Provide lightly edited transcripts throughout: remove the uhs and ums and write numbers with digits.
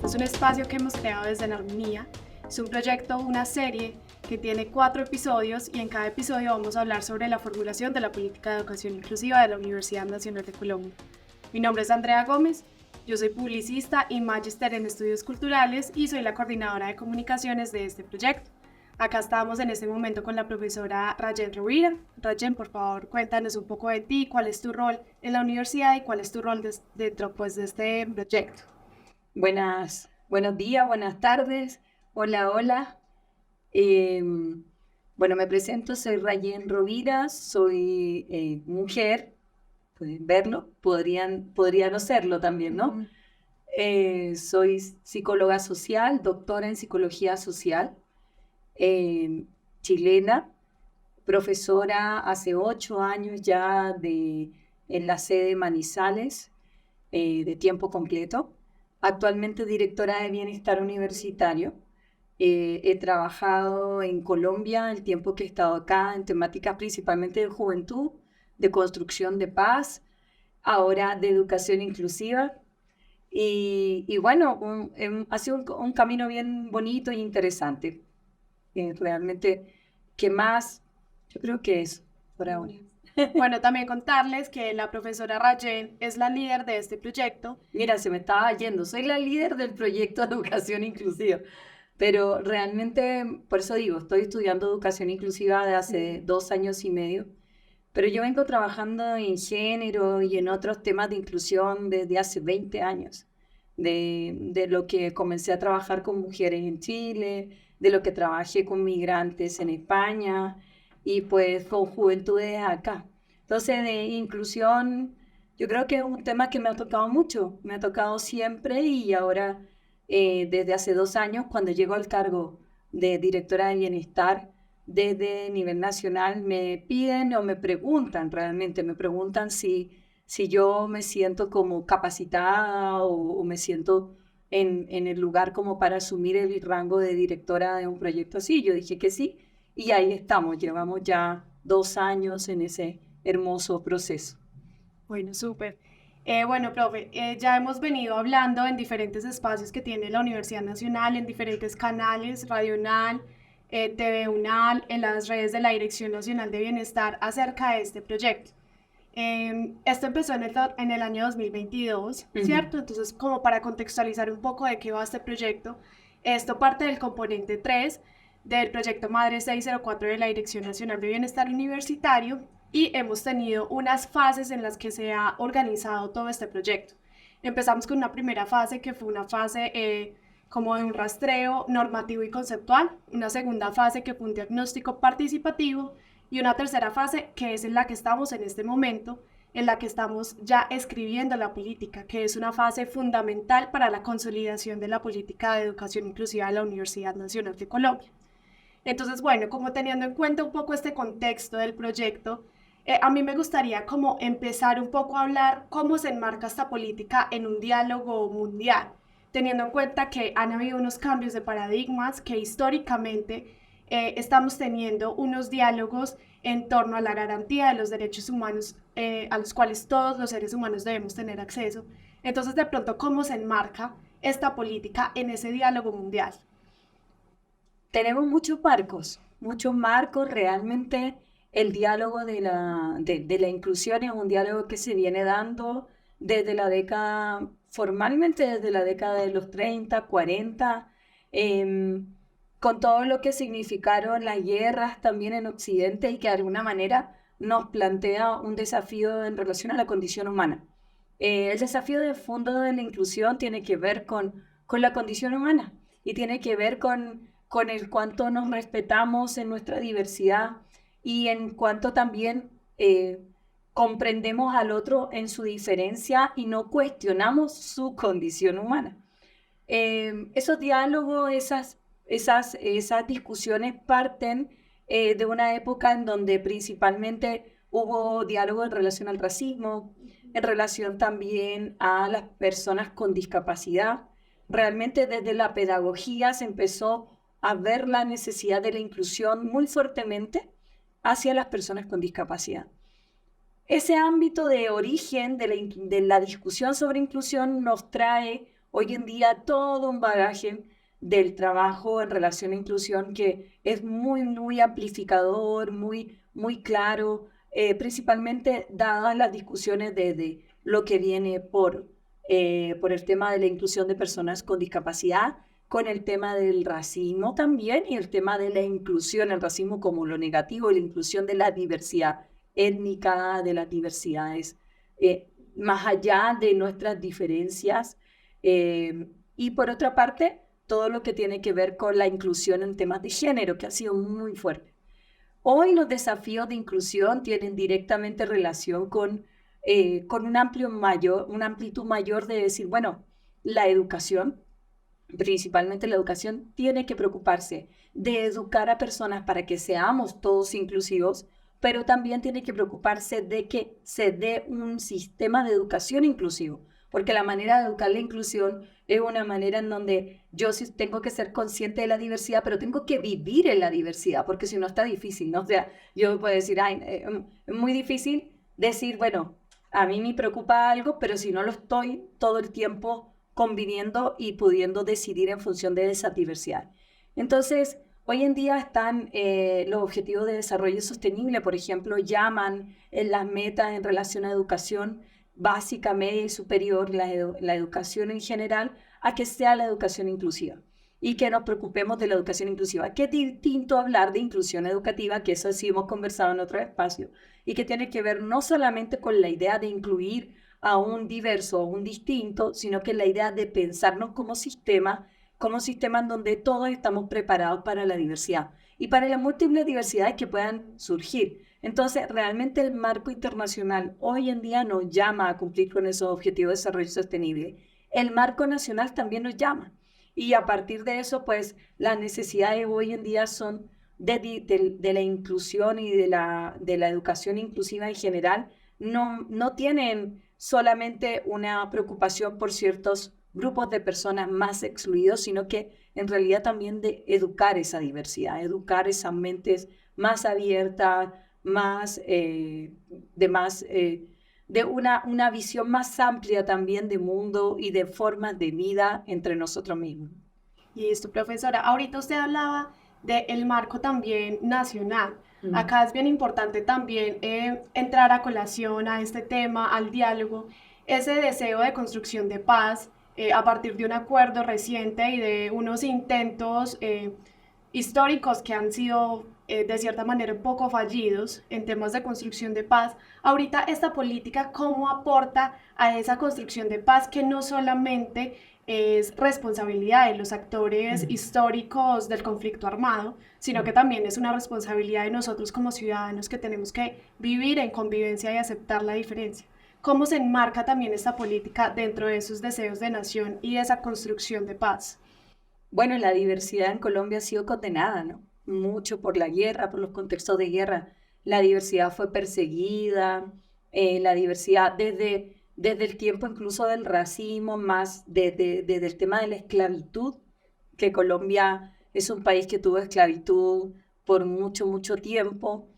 es un espacio que hemos creado desde la Armonía. Es un proyecto, una serie que tiene 4 episodios y en cada episodio vamos a hablar sobre la formulación de la política de educación inclusiva de la Universidad Nacional de Colombia. Mi nombre es Andrea Gómez, yo soy publicista y magíster en estudios culturales y soy la coordinadora de comunicaciones de este proyecto. Acá estamos en este momento con la profesora Rayen Rovira. Rayen, por favor, cuéntanos un poco de ti, cuál es tu rol en la universidad y cuál es tu rol dentro de este proyecto. Buenos días, buenas tardes, hola. Eh, Me presento, soy Rayen Rovira, soy mujer, pueden verlo, podría no serlo también, ¿no? Soy psicóloga social, doctora en psicología social, chilena, profesora hace 8 años ya en la sede Manizales, de tiempo completo. Actualmente directora de Bienestar Universitario. He trabajado en Colombia el tiempo que he estado acá en temáticas principalmente de juventud, de construcción de paz, ahora de educación inclusiva. Ha sido un camino bien bonito e interesante. Realmente, ¿qué más? Yo creo que eso, por ahora. Bueno, también contarles que la profesora Rayen es la líder de este proyecto. Mira, se me estaba yendo. Soy la líder del proyecto de educación inclusiva, pero realmente, por eso digo, estoy estudiando educación inclusiva de hace 2 años y medio, pero yo vengo trabajando en género y en otros temas de inclusión desde hace 20 años, de lo que comencé a trabajar con mujeres en Chile, de lo que trabajé con migrantes en España y pues con juventudes acá. Entonces, de inclusión, yo creo que es un tema que me ha tocado mucho, me ha tocado siempre y ahora, desde hace 2 años, cuando llego al cargo de directora de bienestar, desde nivel nacional me piden o me preguntan, realmente me preguntan si yo me siento como capacitada o me siento en el lugar como para asumir el rango de directora de un proyecto así. Yo dije que sí y ahí estamos, llevamos ya 2 años en ese hermoso proceso. Bueno, súper. Bueno, profe, ya hemos venido hablando en diferentes espacios que tiene la Universidad Nacional, en diferentes canales, Radio UNAL, TV UNAL, en las redes de la Dirección Nacional de Bienestar acerca de este proyecto. Esto empezó en el año 2022, ¿cierto? Entonces, como para contextualizar un poco de qué va este proyecto, esto parte del componente 3 del proyecto Madre 604 de la Dirección Nacional de Bienestar Universitario y hemos tenido unas fases en las que se ha organizado todo este proyecto. Empezamos con una primera fase que fue una fase como de un rastreo normativo y conceptual, una segunda fase que fue un diagnóstico participativo y una tercera fase que es en la que estamos en este momento, en la que estamos ya escribiendo la política, que es una fase fundamental para la consolidación de la política de educación inclusiva de la Universidad Nacional de Colombia. Entonces, bueno, como teniendo en cuenta un poco este contexto del proyecto, a mí me gustaría como empezar un poco a hablar cómo se enmarca esta política en un diálogo mundial, teniendo en cuenta que han habido unos cambios de paradigmas, que históricamente estamos teniendo unos diálogos en torno a la garantía de los derechos humanos a los cuales todos los seres humanos debemos tener acceso. Entonces, de pronto, ¿cómo se enmarca esta política en ese diálogo mundial? Tenemos muchos marcos. Realmente el diálogo de la inclusión es un diálogo que se viene dando formalmente desde la década de los 30, 40, con todo lo que significaron las guerras también en Occidente y que de alguna manera nos plantea un desafío en relación a la condición humana. El desafío de fondo de la inclusión tiene que ver con la condición humana y tiene que ver con el cuánto nos respetamos en nuestra diversidad y en cuánto también comprendemos al otro en su diferencia y no cuestionamos su condición humana. Esos diálogos, esas discusiones parten de una época en donde principalmente hubo diálogo en relación al racismo, en relación también a las personas con discapacidad. Realmente desde la pedagogía se empezó a ver la necesidad de la inclusión muy fuertemente hacia las personas con discapacidad. Ese ámbito de origen de la discusión sobre inclusión nos trae hoy en día todo un bagaje del trabajo en relación a inclusión que es muy, muy amplificador, muy, muy claro, principalmente dadas las discusiones de lo que viene por el tema de la inclusión de personas con discapacidad, con el tema del racismo también y el tema de la inclusión, el racismo como lo negativo y la inclusión de la diversidad étnica, de las diversidades, más allá de nuestras diferencias. Y por otra parte, todo lo que tiene que ver con la inclusión en temas de género, que ha sido muy fuerte. Hoy los desafíos de inclusión tienen directamente relación con una amplitud mayor de decir, bueno, la educación, principalmente la educación, tiene que preocuparse de educar a personas para que seamos todos inclusivos, pero también tiene que preocuparse de que se dé un sistema de educación inclusivo, porque la manera de educar la inclusión es una manera en donde yo sí tengo que ser consciente de la diversidad, pero tengo que vivir en la diversidad, porque si no está difícil, ¿no? O sea, yo puedo decir, ay, es muy difícil decir, bueno, a mí me preocupa algo, pero si no lo estoy todo el tiempo conviviendo y pudiendo decidir en función de esa diversidad. Entonces, hoy en día están los objetivos de desarrollo sostenible, por ejemplo, llaman en las metas en relación a educación básica, media y superior, la educación en general, a que sea la educación inclusiva y que nos preocupemos de la educación inclusiva. Qué distinto hablar de inclusión educativa, que eso sí hemos conversado en otro espacio, y que tiene que ver no solamente con la idea de incluir a un diverso o un distinto, sino que la idea de pensarnos como sistema en donde todos estamos preparados para la diversidad y para las múltiples diversidades que puedan surgir. Entonces, realmente el marco internacional hoy en día nos llama a cumplir con esos objetivos de desarrollo sostenible. El marco nacional también nos llama. Y a partir de eso, pues, las necesidades hoy en día son de la inclusión y de la educación inclusiva en general, no tienen solamente una preocupación por ciertos grupos de personas más excluidos, sino que en realidad también de educar esa diversidad, educar esas mentes más abiertas, más, de más, de una visión más amplia también de mundo y de formas de vida entre nosotros mismos. Listo, profesora. Ahorita usted hablaba del marco también nacional. Mm. Acá es bien importante también entrar a colación a este tema, al diálogo, ese deseo de construcción de paz a partir de un acuerdo reciente y de unos intentos históricos que han sido de cierta manera un poco fallidos en temas de construcción de paz. Ahorita esta política, ¿cómo aporta a esa construcción de paz que no solamente es responsabilidad de los actores históricos del conflicto armado, sino que también es una responsabilidad de nosotros como ciudadanos que tenemos que vivir en convivencia y aceptar la diferencia? ¿Cómo se enmarca también esta política dentro de esos deseos de nación y de esa construcción de paz? Bueno, la diversidad en Colombia ha sido condenada, ¿no? Mucho por la guerra, por los contextos de guerra. La diversidad fue perseguida, la diversidad desde el tiempo incluso del racismo, más desde el tema de la esclavitud, que Colombia es un país que tuvo esclavitud por mucho, mucho tiempo.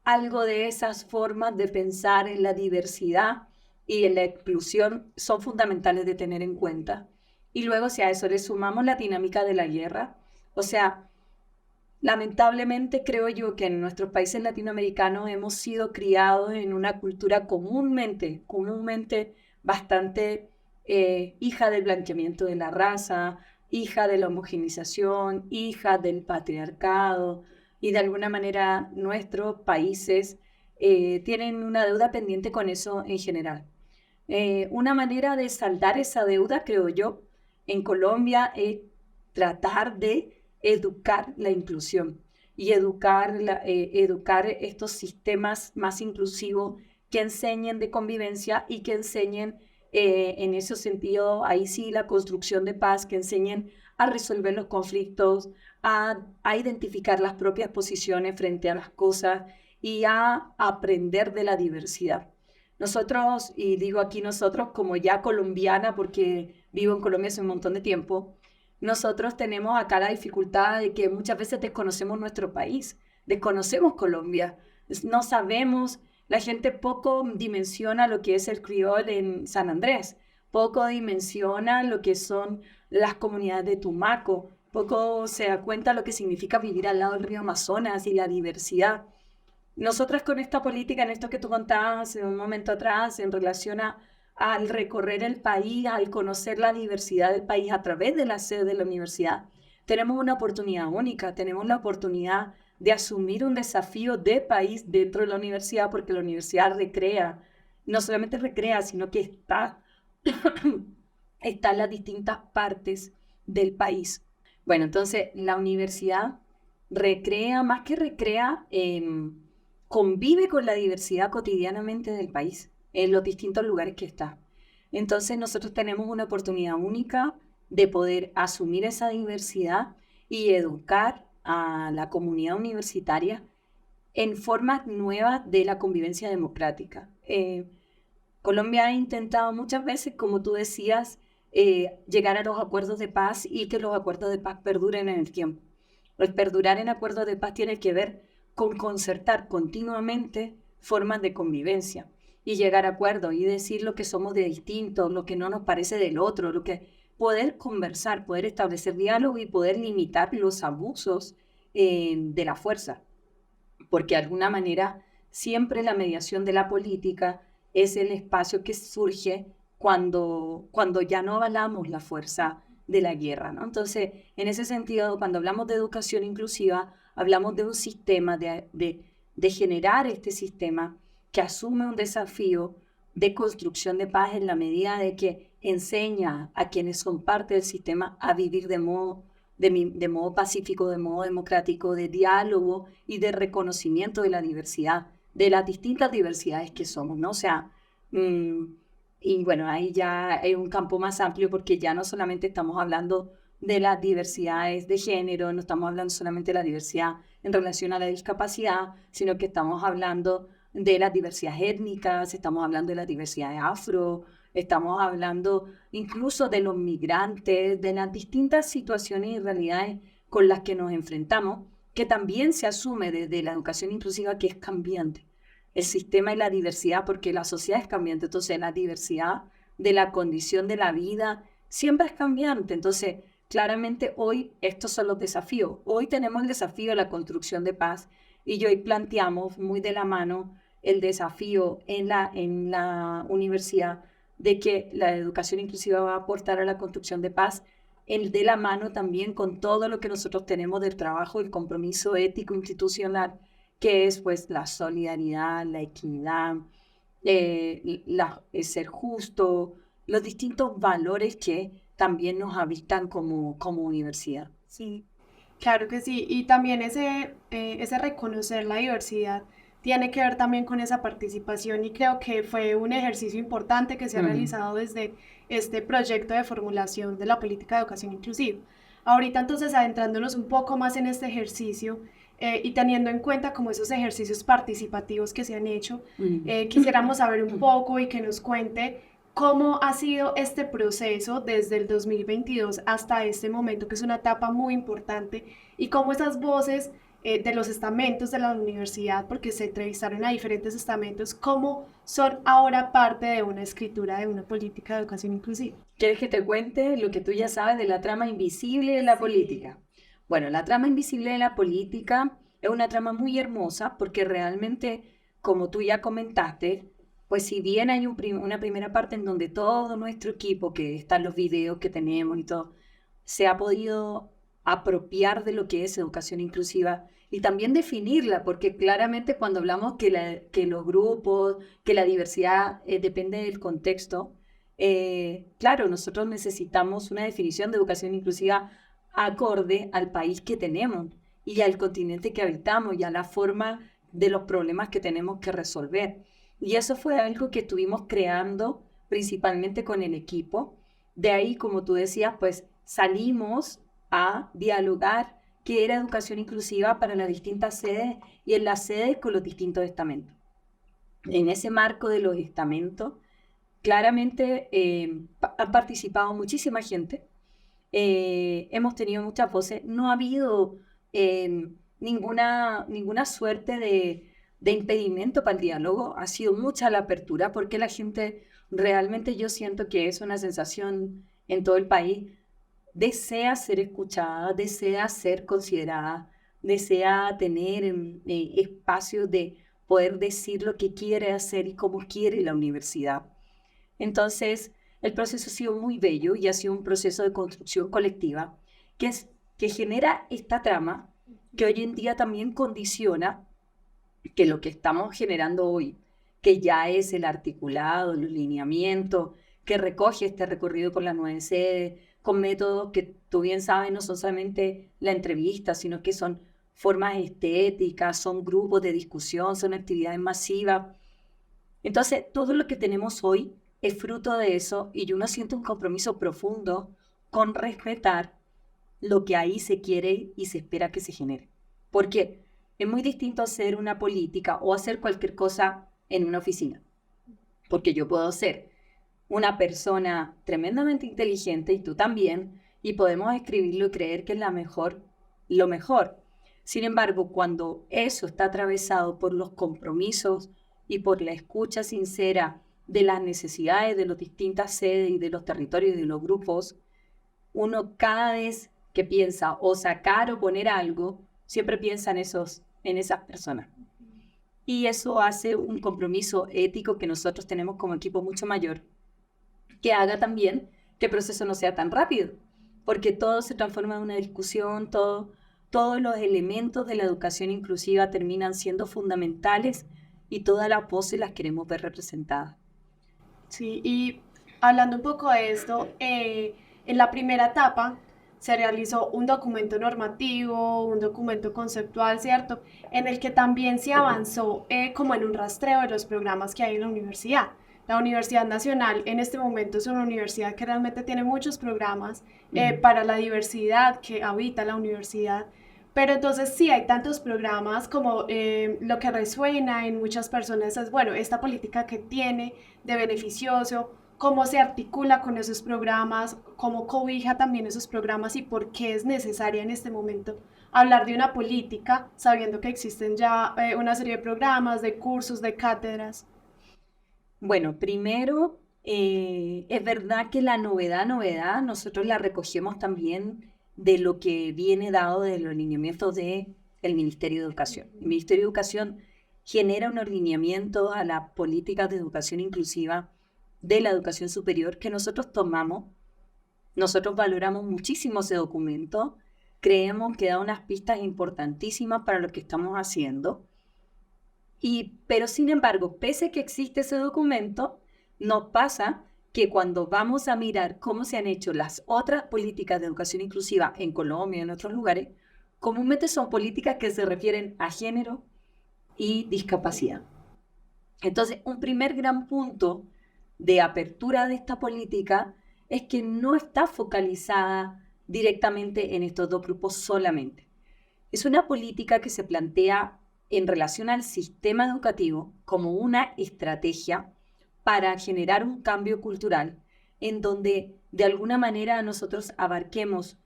Algo de esas formas de pensar en la diversidad y en la inclusión son fundamentales de tener en cuenta. Y luego, si a eso le sumamos la dinámica de la guerra, o sea, lamentablemente creo yo que en nuestros países latinoamericanos hemos sido criados en una cultura comúnmente bastante hija del blanqueamiento de la raza, hija de la homogeneización, hija del patriarcado, y de alguna manera nuestros países tienen una deuda pendiente con eso en general. Una manera de saldar esa deuda, creo yo, en Colombia es tratar de educar la inclusión y educar estos sistemas más inclusivos que enseñen de convivencia y que enseñen en ese sentido, ahí sí, la construcción de paz, que enseñen a resolver los conflictos, a identificar las propias posiciones frente a las cosas y a aprender de la diversidad. Nosotros, y digo aquí nosotros como ya colombiana, porque vivo en Colombia hace un montón de tiempo, nosotros tenemos acá la dificultad de que muchas veces desconocemos nuestro país, desconocemos Colombia, no sabemos, la gente poco dimensiona lo que es el criol en San Andrés, poco dimensiona lo que son las comunidades de Tumaco, poco se da cuenta lo que significa vivir al lado del río Amazonas y la diversidad. Nosotras con esta política, en esto que tú contabas hace un momento atrás, en relación al recorrer el país, al conocer la diversidad del país a través de la sede de la universidad, tenemos una oportunidad única, tenemos la oportunidad de asumir un desafío de país dentro de la universidad, porque la universidad recrea, no solamente recrea, sino que está en las distintas partes del país. Bueno, entonces la universidad recrea, más que recrea, convive con la diversidad cotidianamente del país, en los distintos lugares que está. Entonces nosotros tenemos una oportunidad única de poder asumir esa diversidad y educar a la comunidad universitaria en formas nuevas de la convivencia democrática. Colombia ha intentado muchas veces, como tú decías, llegar a los acuerdos de paz y que los acuerdos de paz perduren en el tiempo. El perdurar en acuerdos de paz tiene que ver con concertar continuamente formas de convivencia y llegar a acuerdos y decir lo que somos de distinto, lo que no nos parece del otro, poder conversar, poder establecer diálogo y poder limitar los abusos de la fuerza. Porque de alguna manera siempre la mediación de la política es el espacio que surge cuando ya no avalamos la fuerza de la guerra, ¿no? Entonces, en ese sentido, cuando hablamos de educación inclusiva, hablamos de un sistema, de generar este sistema que asume un desafío de construcción de paz en la medida de que enseña a quienes son parte del sistema a vivir de modo pacífico, de modo democrático, de diálogo y de reconocimiento de la diversidad, de las distintas diversidades que somos, ¿no? O sea, y bueno, ahí ya hay un campo más amplio porque ya no solamente estamos hablando de las diversidades de género, no estamos hablando solamente de la diversidad en relación a la discapacidad, sino que estamos hablando de las diversidades étnicas, estamos hablando de las diversidades afro, estamos hablando incluso de los migrantes, de las distintas situaciones y realidades con las que nos enfrentamos, que también se asume desde la educación inclusiva que es cambiante. El sistema y la diversidad, porque la sociedad es cambiante, entonces la diversidad de la condición de la vida siempre es cambiante. Entonces, claramente hoy estos son los desafíos. Hoy tenemos el desafío de la construcción de paz y hoy planteamos muy de la mano el desafío en la universidad de que la educación inclusiva va a aportar a la construcción de paz, de la mano también con todo lo que nosotros tenemos del trabajo, el compromiso ético institucional, que es pues la solidaridad, la equidad, ser justo, los distintos valores que también nos habitan como universidad. Sí, claro que sí. Y también ese reconocer la diversidad tiene que ver también con esa participación y creo que fue un ejercicio importante que se ha realizado desde este proyecto de formulación de la política de educación inclusiva. Ahorita entonces adentrándonos un poco más en este ejercicio y teniendo en cuenta como esos ejercicios participativos que se han hecho, quisiéramos saber un poco y que nos cuente cómo ha sido este proceso desde el 2022 hasta este momento, que es una etapa muy importante, y cómo esas voces de los estamentos de la universidad, porque se entrevistaron a diferentes estamentos, cómo son ahora parte de una escritura de una política de educación inclusiva. ¿Quieres que te cuente lo que tú ya sabes de la trama invisible de la política? Bueno, la trama invisible de la política es una trama muy hermosa porque realmente, como tú ya comentaste, pues si bien hay una primera parte en donde todo nuestro equipo, que están los videos que tenemos y todo, se ha podido apropiar de lo que es educación inclusiva y también definirla, porque claramente cuando hablamos que los grupos, que la diversidad depende del contexto, claro, nosotros necesitamos una definición de educación inclusiva acorde al país que tenemos y al continente que habitamos y a la forma de los problemas que tenemos que resolver. Y eso fue algo que estuvimos creando principalmente con el equipo. De ahí, como tú decías, pues salimos a dialogar qué era educación inclusiva para las distintas sedes y en las sedes con los distintos estamentos. En ese marco de los estamentos, claramente ha participado muchísima gente. Hemos tenido muchas voces. No ha habido ninguna suerte de impedimento para el diálogo. Ha sido mucha la apertura porque la gente realmente yo siento que es una sensación en todo el país, desea ser escuchada, desea ser considerada, desea tener espacios de poder decir lo que quiere hacer y cómo quiere la universidad. Entonces, el proceso ha sido muy bello y ha sido un proceso de construcción colectiva que genera esta trama que hoy en día también condiciona que lo que estamos generando hoy, que ya es el articulado, los lineamientos, que recoge este recorrido por las 9 sedes, con métodos que tú bien sabes no son solamente la entrevista, sino que son formas estéticas, son grupos de discusión, son actividades masivas. Entonces, todo lo que tenemos hoy es fruto de eso y uno siente un compromiso profundo con respetar lo que ahí se quiere y se espera que se genere. Porque es muy distinto hacer una política o hacer cualquier cosa en una oficina. Porque yo puedo ser una persona tremendamente inteligente y tú también, y podemos escribirlo y creer que es lo mejor. Sin embargo, cuando eso está atravesado por los compromisos y por la escucha sincera de las necesidades de las distintas sedes y de los territorios y de los grupos, uno cada vez que piensa o sacar o poner algo, siempre piensa en esas personas. Y eso hace un compromiso ético que nosotros tenemos como equipo mucho mayor, que haga también que el proceso no sea tan rápido, porque todo se transforma en una discusión, todos los elementos de la educación inclusiva terminan siendo fundamentales y todas las voces las queremos ver representadas. Sí, y hablando un poco de esto, en la primera etapa se realizó un documento normativo, un documento conceptual, ¿cierto? En el que también se avanzó como en un rastreo de los programas que hay en la universidad. La Universidad Nacional en este momento es una universidad que realmente tiene muchos programas para la diversidad que habita la universidad. Pero entonces sí hay tantos programas como lo que resuena en muchas personas es, bueno, esta política que tiene de beneficioso, cómo se articula con esos programas, cómo cobija también esos programas y por qué es necesaria en este momento hablar de una política, sabiendo que existen ya una serie de programas, de cursos, de cátedras. Bueno, primero, es verdad que la novedad, nosotros la recogemos también de lo que viene dado de los alineamientos del Ministerio de Educación. El Ministerio de Educación genera un alineamiento a las políticas de educación inclusiva de la educación superior que nosotros tomamos. Nosotros valoramos muchísimo ese documento, creemos que da unas pistas importantísimas para lo que estamos haciendo. Pero sin embargo, pese a que existe ese documento, nos pasa que cuando vamos a mirar cómo se han hecho las otras políticas de educación inclusiva en Colombia y en otros lugares, comúnmente son políticas que se refieren a género y discapacidad. Entonces, un primer gran punto de apertura de esta política es que no está focalizada directamente en estos dos grupos solamente. Es una política que se plantea en relación al sistema educativo como una estrategia para generar un cambio cultural en donde de alguna manera nosotros abarquemos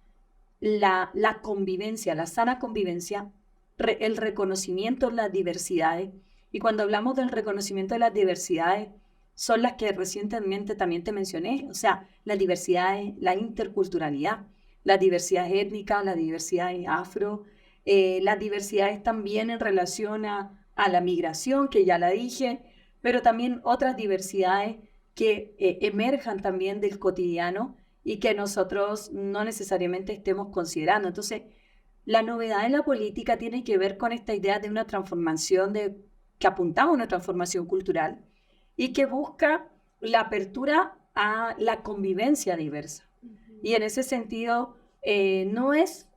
la convivencia, la sana convivencia, el reconocimiento de las diversidades. Y cuando hablamos del reconocimiento de las diversidades, son las que recientemente también te mencioné, o sea, las diversidades, la interculturalidad, las diversidades étnicas, las diversidades afro, las diversidades también en relación a la migración, que ya la dije, pero también otras diversidades que emerjan también del cotidiano y que nosotros no necesariamente estemos considerando. Entonces, la novedad en la política tiene que ver con esta idea de una transformación, que apuntamos a una transformación cultural y que busca la apertura a la convivencia diversa. Y en ese sentido, no es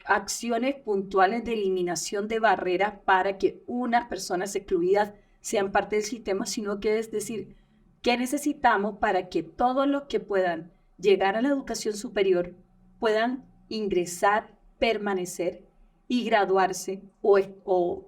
acciones puntuales de eliminación de barreras para que unas personas excluidas sean parte del sistema, sino que es decir, ¿qué necesitamos para que todos los que puedan llegar a la educación superior puedan ingresar, permanecer y graduarse o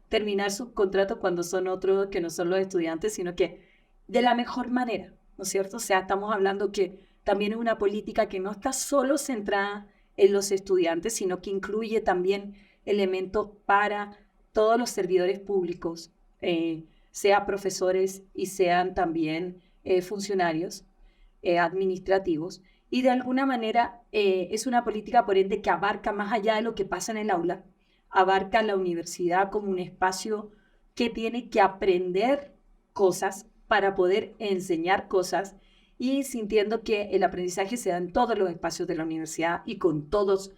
terminar sus contratos cuando son otros que no son los estudiantes, sino que de la mejor manera, ¿no es cierto? O sea, estamos hablando que también es una política que no está solo centrada en los estudiantes, sino que incluye también elementos para todos los servidores públicos, sea profesores y sean también funcionarios administrativos. Y de alguna manera es una política, por ende, que abarca más allá de lo que pasa en el aula, abarca la universidad como un espacio que tiene que aprender cosas para poder enseñar cosas y sintiendo que el aprendizaje se da en todos los espacios de la universidad y con todos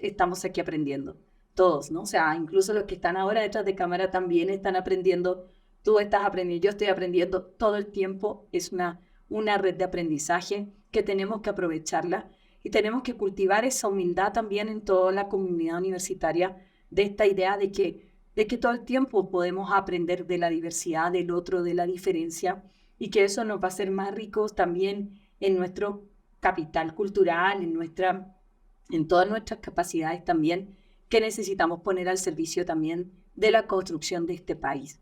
estamos aquí aprendiendo, todos, ¿no? O sea, incluso los que están ahora detrás de cámara también están aprendiendo, tú estás aprendiendo, yo estoy aprendiendo, todo el tiempo es una red de aprendizaje que tenemos que aprovecharla y tenemos que cultivar esa humildad también en toda la comunidad universitaria de esta idea de que todo el tiempo podemos aprender de la diversidad, del otro, de la diferencia, y que eso nos va a hacer más ricos también en nuestro capital cultural, en todas nuestras capacidades también, que necesitamos poner al servicio también de la construcción de este país.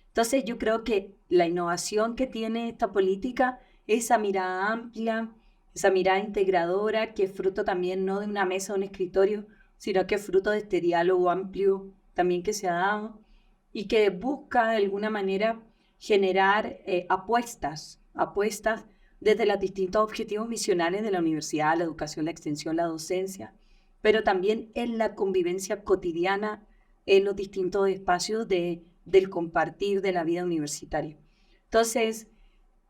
Entonces yo creo que la innovación que tiene esta política es esa mirada amplia, esa mirada integradora, que es fruto también no de una mesa o un escritorio, sino que es fruto de este diálogo amplio también que se ha dado y que busca de alguna manera generar apuestas desde los distintos objetivos misionales de la universidad, la educación, la extensión, la docencia, pero también en la convivencia cotidiana en los distintos espacios del compartir de la vida universitaria. Entonces,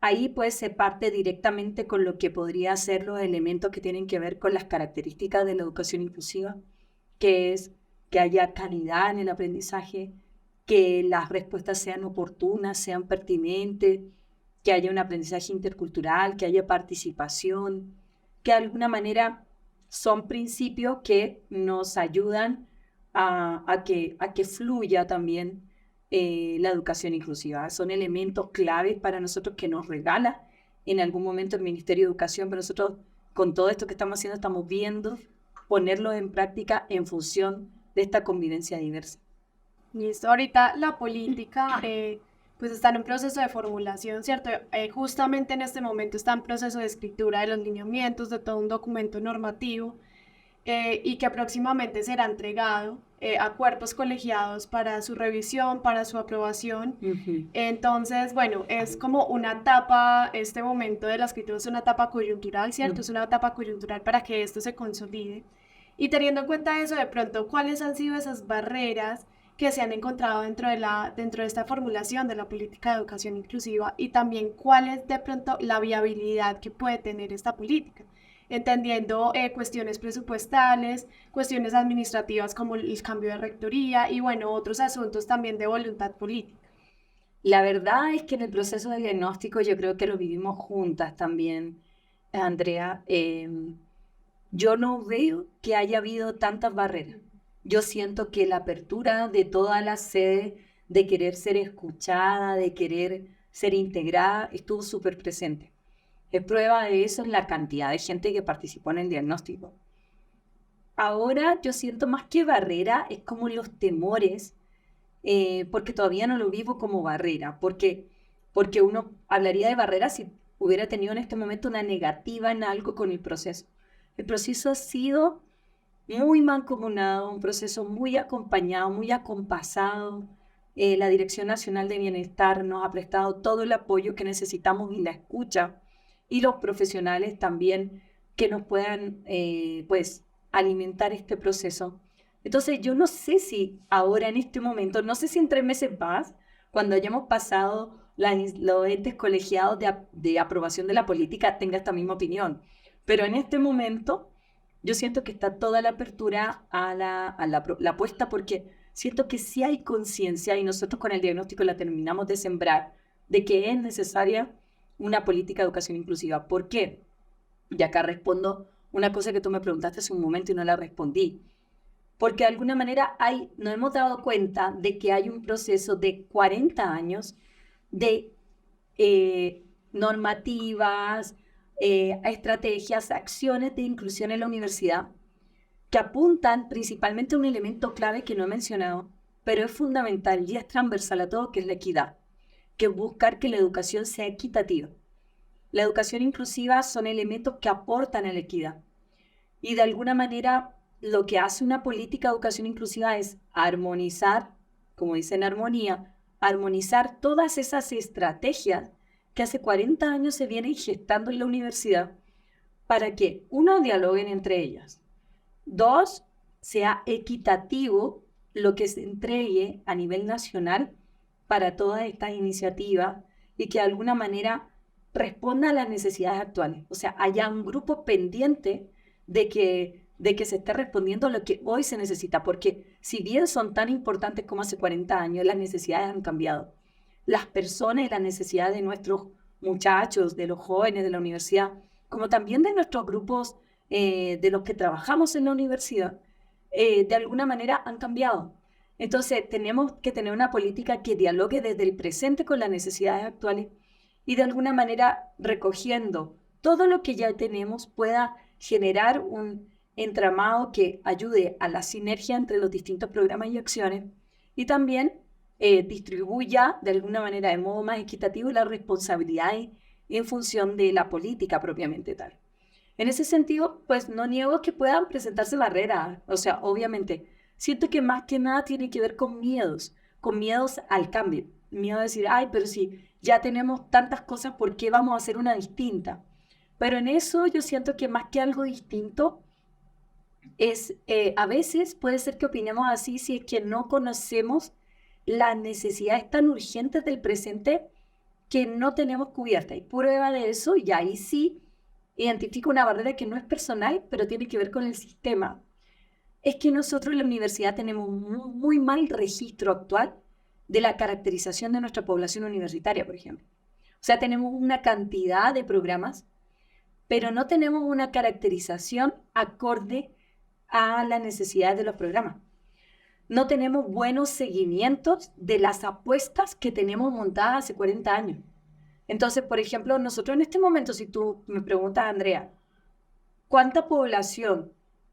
ahí pues se parte directamente con lo que podría ser los elementos que tienen que ver con las características de la educación inclusiva, que es que haya calidad en el aprendizaje, que las respuestas sean oportunas, sean pertinentes, que haya un aprendizaje intercultural, que haya participación, que de alguna manera son principios que nos ayudan a que fluya también la educación inclusiva. Son elementos claves para nosotros que nos regala en algún momento el Ministerio de Educación, pero nosotros con todo esto que estamos haciendo estamos viendo ponerlo en práctica en función de esta convivencia diversa. Listo, ahorita la política pues está en un proceso de formulación, ¿cierto? Justamente en este momento está en proceso de escritura de los lineamientos, de todo un documento normativo y que próximamente será entregado a cuerpos colegiados para su revisión, para su aprobación. Entonces, bueno, es como una etapa, este momento de la escritura es una etapa coyuntural, ¿cierto? Es una etapa coyuntural para que esto se consolide. Y teniendo en cuenta eso, de pronto, ¿cuáles han sido esas barreras que se han encontrado dentro de esta formulación de la política de educación inclusiva y también cuál es de pronto la viabilidad que puede tener esta política? Entendiendo cuestiones presupuestales, cuestiones administrativas como el cambio de rectoría y bueno, otros asuntos también de voluntad política. La verdad es que en el proceso de diagnóstico yo creo que lo vivimos juntas también, Andrea. Yo no veo que haya habido tantas barreras. Yo siento que la apertura de todas las sedes de querer ser escuchada, de querer ser integrada, estuvo súper presente. Es prueba de eso la cantidad de gente que participó en el diagnóstico. Ahora yo siento más que barrera, es como los temores, porque todavía no lo vivo como barrera, porque uno hablaría de barrera si hubiera tenido en este momento una negativa en algo con el proceso. El proceso ha sido muy mancomunado, un proceso muy acompañado, muy acompasado. La Dirección Nacional de Bienestar nos ha prestado todo el apoyo que necesitamos y la escucha, y los profesionales también que nos puedan pues alimentar este proceso. Entonces yo no sé si ahora en este momento, no sé si en 3 meses más, cuando hayamos pasado los entes colegiados de aprobación de la política, tenga esta misma opinión. Pero en este momento yo siento que está toda la apertura a la apuesta porque siento que sí hay conciencia y nosotros con el diagnóstico la terminamos de sembrar de que es necesaria una política de educación inclusiva. ¿Por qué? Y acá respondo una cosa que tú me preguntaste hace un momento y no la respondí. Porque de alguna manera nos hemos dado cuenta de que hay un proceso de 40 años de normativas, estrategias, acciones de inclusión en la universidad que apuntan principalmente a un elemento clave que no he mencionado, pero es fundamental y es transversal a todo, que es la equidad, que es buscar que la educación sea equitativa. La educación inclusiva son elementos que aportan a la equidad y de alguna manera lo que hace una política de educación inclusiva es armonizar, como dice en armonía, armonizar todas esas estrategias que hace 40 años se vienen gestando en la universidad para que, uno, dialoguen entre ellas, dos, sea equitativo lo que se entregue a nivel nacional para todas estas iniciativas y que de alguna manera responda a las necesidades actuales. O sea, haya un grupo pendiente de que se esté respondiendo a lo que hoy se necesita, porque si bien son tan importantes como hace 40 años, las necesidades han cambiado. Las personas y las necesidades de nuestros muchachos, de los jóvenes de la universidad, como también de nuestros grupos de los que trabajamos en la universidad, de alguna manera han cambiado. Entonces, tenemos que tener una política que dialogue desde el presente con las necesidades actuales y de alguna manera recogiendo todo lo que ya tenemos pueda generar un entramado que ayude a la sinergia entre los distintos programas y acciones y también distribuya de alguna manera de modo más equitativo las responsabilidades en función de la política propiamente tal. En ese sentido, pues no niego que puedan presentarse barreras, o sea, obviamente, siento que más que nada tiene que ver con miedos al cambio, miedo a decir, ay, pero si ya tenemos tantas cosas, ¿por qué vamos a hacer una distinta? Pero en eso yo siento que más que algo distinto, es, a veces puede ser que opinemos así si es que no conocemos las necesidades tan urgentes del presente que no tenemos cubierta. Y prueba de eso, y ahí sí identifico una barrera que no es personal, pero tiene que ver con el sistema. Es que nosotros en la universidad tenemos muy mal registro actual de la caracterización de nuestra población universitaria, por ejemplo. O sea, tenemos una cantidad de programas, pero no tenemos una caracterización acorde a las necesidades de los programas. No tenemos buenos seguimientos de las apuestas que tenemos montadas hace 40 años. Entonces, por ejemplo, nosotros en este momento, si tú me preguntas, Andrea, ¿cuánta población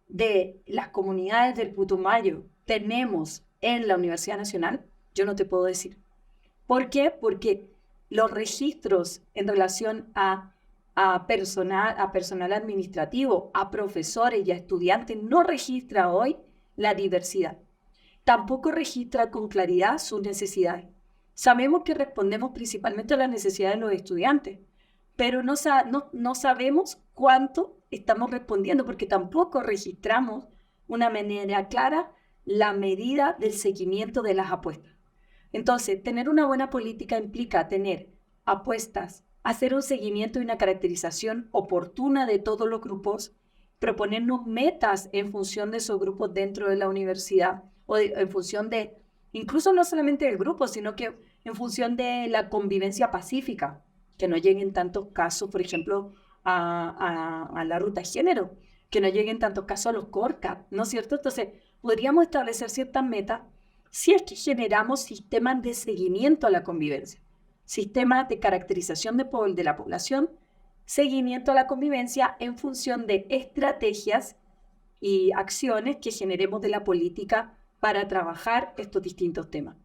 de las comunidades del Putumayo tenemos en la Universidad Nacional? Yo no te puedo decir. ¿Por qué? Porque los registros en relación a personal administrativo, a profesores y a estudiantes no registra hoy la diversidad. Tampoco registra con claridad sus necesidades. Sabemos que respondemos principalmente a las necesidades de los estudiantes, pero no sabemos cuánto estamos respondiendo porque tampoco registramos una manera clara la medida del seguimiento de las apuestas. Entonces, tener una buena política implica tener apuestas, hacer un seguimiento y una caracterización oportuna de todos los grupos, proponernos metas en función de esos grupos dentro de la universidad o en función de, incluso no solamente del grupo, sino que en función de la convivencia pacífica, que no lleguen tantos casos, por ejemplo, a la ruta de género, que no lleguen tantos casos a los CORCAT, ¿no es cierto? Entonces, podríamos establecer ciertas metas si es que generamos sistemas de seguimiento a la convivencia, sistemas de caracterización de la población, seguimiento a la convivencia en función de estrategias y acciones que generemos de la política para trabajar estos distintos temas.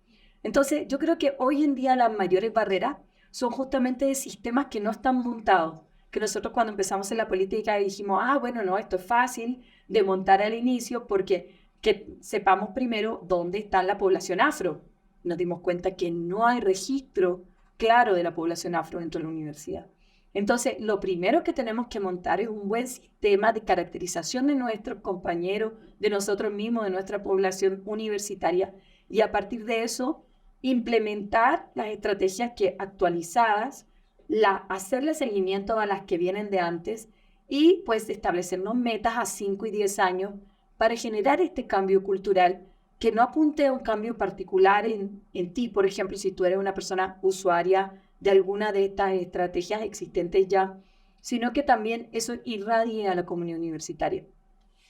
Entonces, yo creo que hoy en día las mayores barreras son justamente de sistemas que no están montados, que nosotros cuando empezamos en la política dijimos, bueno, no, esto es fácil de montar al inicio porque que sepamos primero dónde está la población afro. Nos dimos cuenta que no hay registro claro de la población afro dentro de la universidad. Entonces, lo primero que tenemos que montar es un buen sistema de caracterización de nuestros compañeros, de nosotros mismos, de nuestra población universitaria, y a partir de eso, implementar las estrategias que actualizadas, hacerle seguimiento a las que vienen de antes y pues establecernos metas a 5 y 10 años para generar este cambio cultural que no apunte a un cambio particular en ti. Por ejemplo, si tú eres una persona usuaria de alguna de estas estrategias existentes ya, sino que también eso irradie a la comunidad universitaria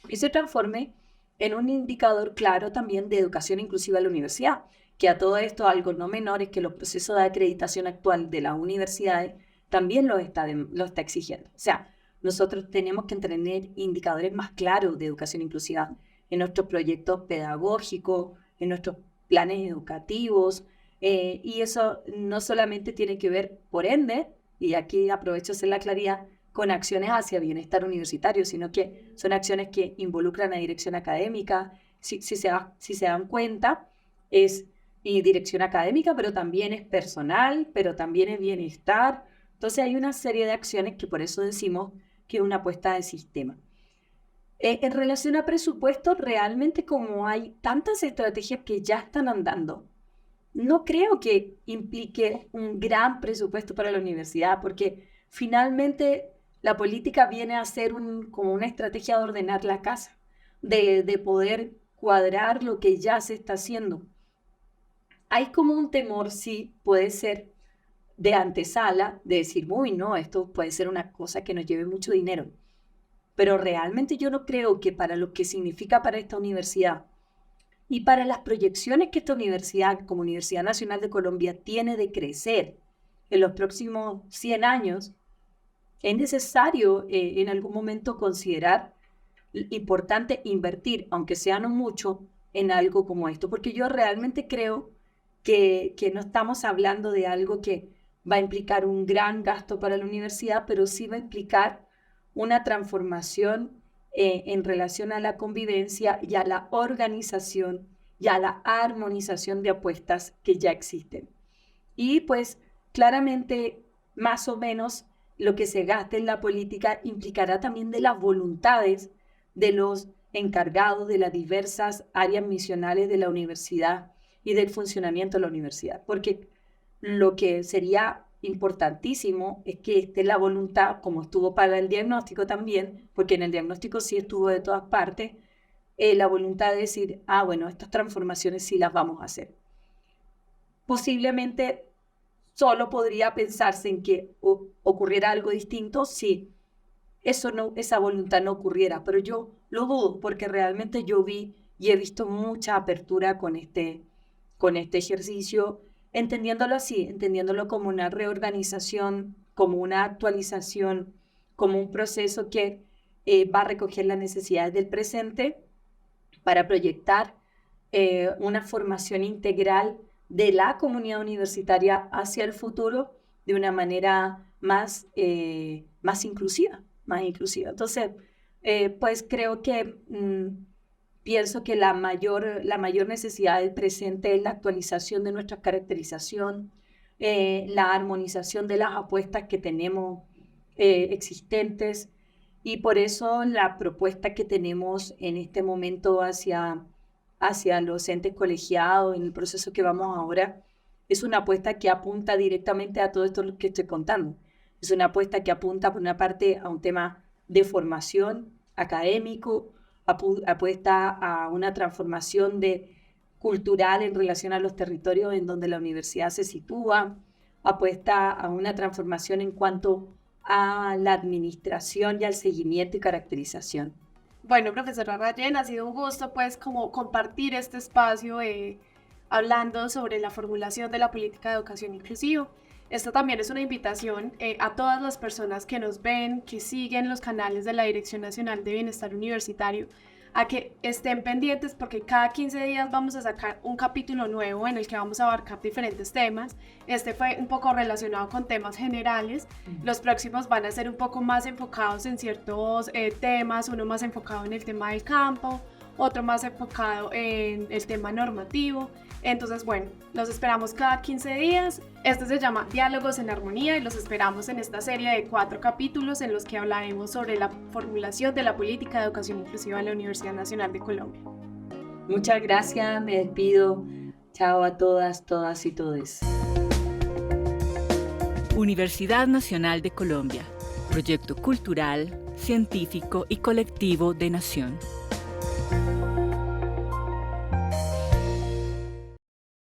y se transforme en un indicador claro también de educación inclusiva en la universidad, que a todo esto algo no menor es que los procesos de acreditación actual de las universidades también lo está exigiendo. O sea, nosotros tenemos que tener indicadores más claros de educación inclusiva en nuestros proyectos pedagógicos, en nuestros planes educativos, y eso no solamente tiene que ver, por ende, y aquí aprovecho hacer la claridad, con acciones hacia bienestar universitario, sino que son acciones que involucran a dirección académica. Si se dan cuenta, es y dirección académica, pero también es personal, pero también es bienestar. Entonces hay una serie de acciones que por eso decimos que es una apuesta de sistema. En relación a presupuestos, realmente como hay tantas estrategias que ya están andando, no creo que implique un gran presupuesto para la universidad, porque finalmente la política viene a ser como una estrategia de ordenar la casa, de poder cuadrar lo que ya se está haciendo. Hay como un temor, sí, puede ser de antesala, de decir, uy, no, esto puede ser una cosa que nos lleve mucho dinero. Pero realmente yo no creo que para lo que significa para esta universidad y para las proyecciones que esta universidad, como Universidad Nacional de Colombia, tiene de crecer en los próximos 100 años, es necesario en algún momento considerar importante invertir, aunque sea no mucho, en algo como esto, porque yo realmente creo que no estamos hablando de algo que va a implicar un gran gasto para la universidad, pero sí va a implicar una transformación en relación a la convivencia y a la organización y a la armonización de apuestas que ya existen. Y pues claramente, más o menos, lo que se gaste en la política implicará también de las voluntades de los encargados de las diversas áreas misionales de la universidad y del funcionamiento de la universidad, porque lo que sería importantísimo es que esté la voluntad, como estuvo para el diagnóstico también, porque en el diagnóstico sí estuvo de todas partes, la voluntad de decir, bueno, estas transformaciones sí las vamos a hacer. Posiblemente solo podría pensarse en que ocurriera algo distinto si esa voluntad no ocurriera, pero yo lo dudo porque realmente yo vi y he visto mucha apertura con este ejercicio, entendiéndolo así, entendiéndolo como una reorganización, como una actualización, como un proceso que va a recoger las necesidades del presente para proyectar una formación integral de la comunidad universitaria hacia el futuro de una manera más inclusiva. Entonces, pues creo que pienso que la mayor necesidad del presente es la actualización de nuestra caracterización, la armonización de las apuestas que tenemos existentes, y por eso la propuesta que tenemos en este momento hacia los entes colegiados, en el proceso que vamos ahora, es una apuesta que apunta directamente a todo esto que estoy contando. Es una apuesta que apunta, por una parte, a un tema de formación académico, apuesta a una transformación cultural en relación a los territorios en donde la universidad se sitúa, apuesta a una transformación en cuanto a la administración y al seguimiento y caracterización. Bueno, profesora Rayen, ha sido un gusto pues como compartir este espacio hablando sobre la formulación de la política de educación inclusiva. Esto también es una invitación a todas las personas que nos ven, que siguen los canales de la Dirección Nacional de Bienestar Universitario, a que estén pendientes porque cada 15 días vamos a sacar un capítulo nuevo en el que vamos a abarcar diferentes temas. Este fue un poco relacionado con temas generales. Los próximos van a ser un poco más enfocados en ciertos temas, uno más enfocado en el tema del campo, otro más enfocado en el tema normativo. Entonces, bueno, los esperamos cada 15 días. Este se llama Diálogos en Armonía y los esperamos en esta serie de 4 capítulos en los que hablaremos sobre la formulación de la política de educación inclusiva en la Universidad Nacional de Colombia. Muchas gracias, me despido. Chao a todas, todas y todes. Universidad Nacional de Colombia, proyecto cultural, científico y colectivo de nación.